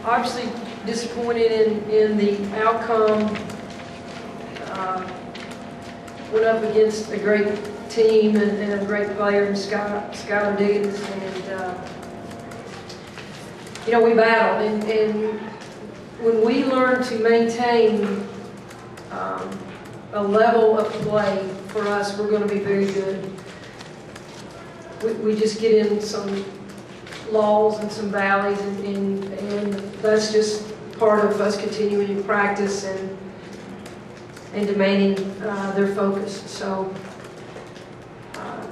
Obviously disappointed in the outcome. Went up against a great team and a great player in Skylar Diggins, and you know, we battled, and when we learn to maintain a level of play for us, we're going to be very good. We just get in some lulls and some valleys, and that's just part of us continuing to practice and demanding their focus. So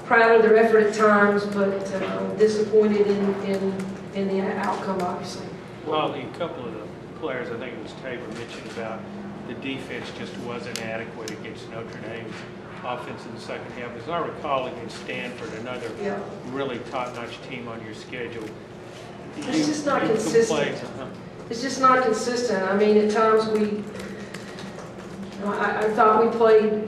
proud of their effort at times, but disappointed in the outcome, obviously. Well, a couple of the players, I think it was Tabor, mentioned about the defense just wasn't adequate against Notre Dame's offense in the second half. As I recall, against Stanford, another really top-notch team on your schedule. It's just not consistent. It's just not consistent. I mean, at times I thought we played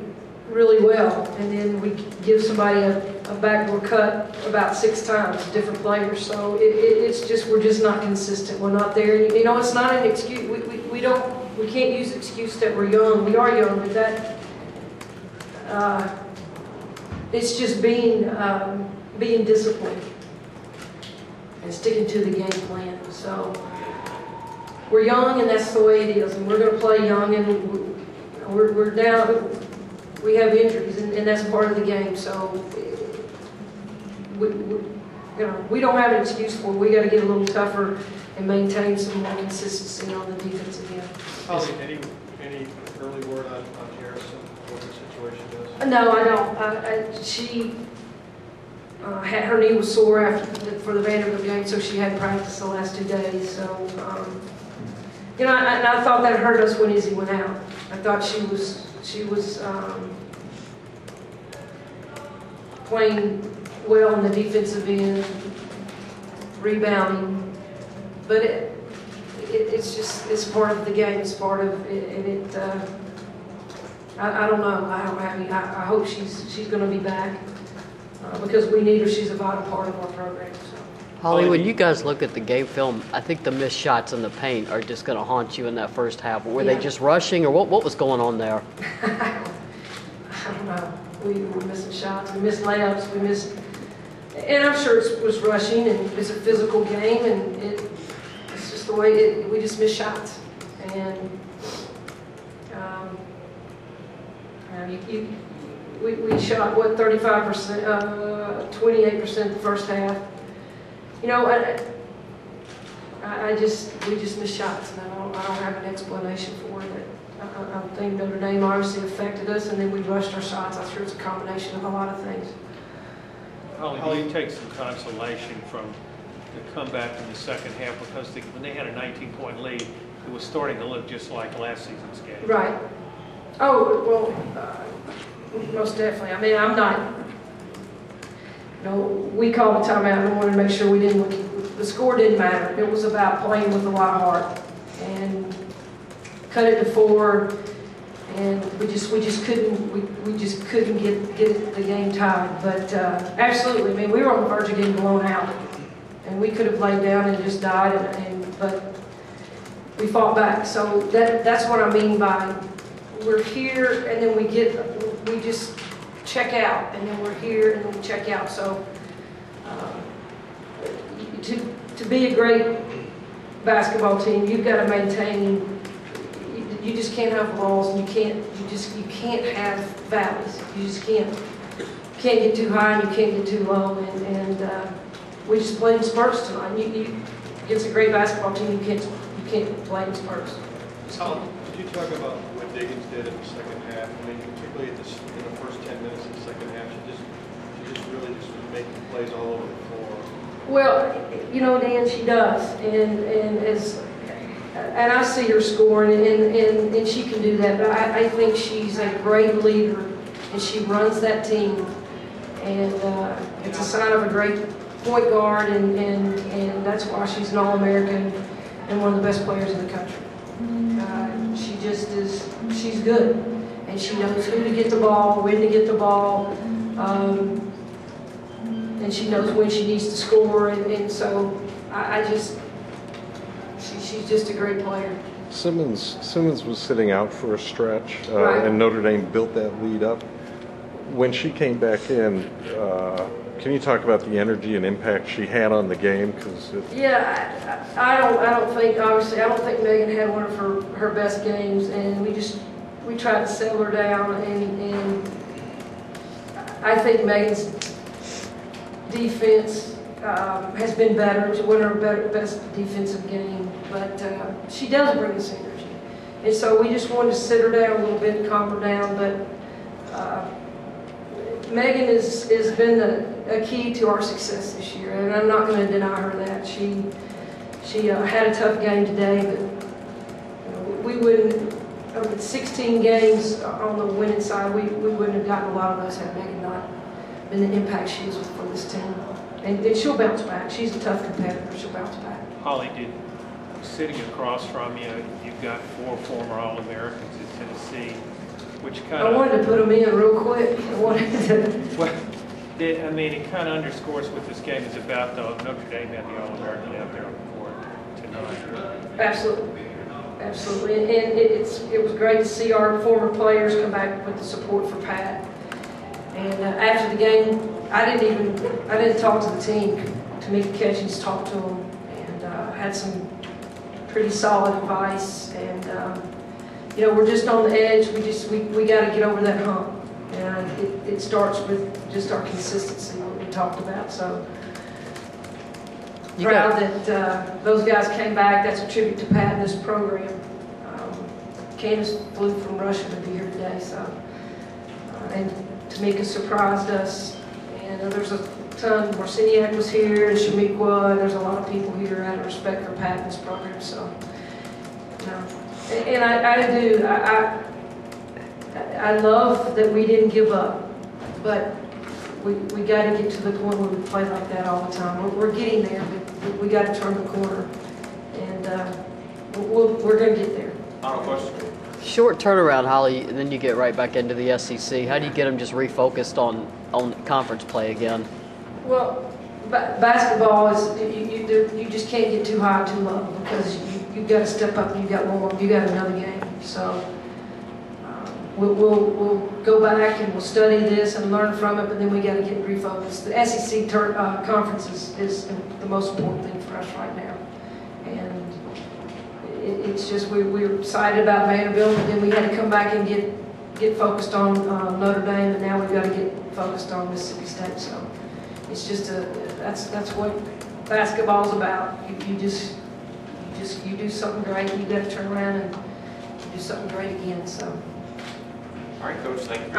really well, and then we give somebody a backdoor cut about 6 times, different players. So it's just, we're just not consistent. We're not there. You know, it's not an excuse. We can't use the excuse that we're young. We are young, but that it's just being disciplined and sticking to the game plan. So we're young, and that's the way it is. And we're going to play young, and we're down. We have injuries, and that's part of the game. So we don't have an excuse for it. We got to get a little tougher and maintain some more consistency on the defensive end. Holly, any early word on Harrison, what the situation is? No, I don't. She had, her knee was sore for the Vanderbilt game, so she had practice the last 2 days. So, you know, and I thought that hurt us when Izzy went out. I thought she was playing well on the defensive end, rebounding, but it's just, it's part of the game. It's part of it, and I don't know. I hope she's going to be back because we need her. She's a vital part of our program. So. Holly, when you guys look at the game film, I think the missed shots in the paint are just going to haunt you in that first half. Were they just rushing, or what was going on there? I don't know. We were missing shots. We missed layups. We missed, and I'm sure it was rushing, and it's a physical game, and it's just the way we just missed shots. And we shot what, 35%, 28% the first half. You know, we just missed shots, and I don't have an explanation for it. I think Notre Dame obviously affected us, and then we rushed our shots. I'm sure it's a combination of a lot of things. Holly, you take some consolation from the comeback in the second half, because when they had a 19-point lead, it was starting to look just like last season's game. Right. Oh, well, most definitely. I mean, I'm not, you know, we called the timeout and wanted to make sure we didn't look, the score didn't matter. It was about playing with a lot of heart and cut it to 4, and we just couldn't get the game tied. But absolutely, I mean, we were on the verge of getting blown out, and we could have laid down and just died, but we fought back. So that's what I mean by we're here, and then we just check out, and then we're here, and then we check out. So to be a great basketball team, you've got to maintain. You just can't have walls, and you can't have valleys. You just can't get too high, and you can't get too low. And we just played in spurts tonight. Against a great basketball team, you can't play in spurts. Could you talk about what Diggins did in the second half? I mean, particularly in the first 10 minutes of the second half, she just really was making plays all over the floor. Well, you know, Dan, she does, and I see her scoring, and she can do that. But I think she's a great leader, and she runs that team, and it's a sign of a great point guard, and that's why she's an All-American and one of the best players in the country. She just is. She's good, and she knows who to get the ball, when to get the ball, and and she knows when she needs to score, and so she's just a great player. Simmons was sitting out for a stretch, Right. and Notre Dame built that lead up. When she came back in, can you talk about the energy and impact she had on the game? Yeah, I don't think, obviously, I don't think Megan had one of her best games, and we tried to settle her down, and I think Megan's defense has been better. She won her best defensive game, but she does bring us energy. And so we just wanted to sit her down a little bit and calm her down, but Megan has been a key to our success this year, and I'm not going to deny her that. She had a tough game today, but we wouldn't, with 16 games on the winning side, we wouldn't have gotten a lot of those had Megan not been the impact she was for this team. And she'll bounce back. She's a tough competitor. She'll bounce back. Holly, sitting across from you, you've got 4 former All-Americans at Tennessee, which kind of... I wanted to put them in real quick. I wanted to... Well, I mean, it kind of underscores what this game is about, though. Notre Dame had the All-American out there on the court tonight. Absolutely. Absolutely. And it was great to see our former players come back with the support for Pat. And after the game, I didn't talk to the team. Tamika Catchings talked to them and had some pretty solid advice. And you know, we're just on the edge. We got to get over that hump. And it starts with just our consistency, what we talked about. So proud that those guys came back. That's a tribute to Pat and this program. Candace flew from Russia to be here today, so and Tamika surprised us. And there's a ton. Marciniak was here, and Shamiqua. There's a lot of people here out of respect for Pat and this program. So, and I love that we didn't give up, but we got to get to the point where we play like that all the time. We're getting there, but we got to turn the corner, and we're going to get there. Final question. Short turnaround, Holly, and then you get right back into the SEC. How do you get them just refocused on conference play again? Well, basketball is you just can't get too high, too low, because you've got to step up and you got another game. So we'll go back and we'll study this and learn from it, but then we got to get refocused. The SEC conference is the most important thing for us right now, and it's just we're excited about Vanderbilt, but then we had to come back and get focused on Notre Dame, and now we've got to get focused on Mississippi State. So it's just that's what basketball's about. You do something great, you got to turn around and do something great again. So. All right, Coach, thank you.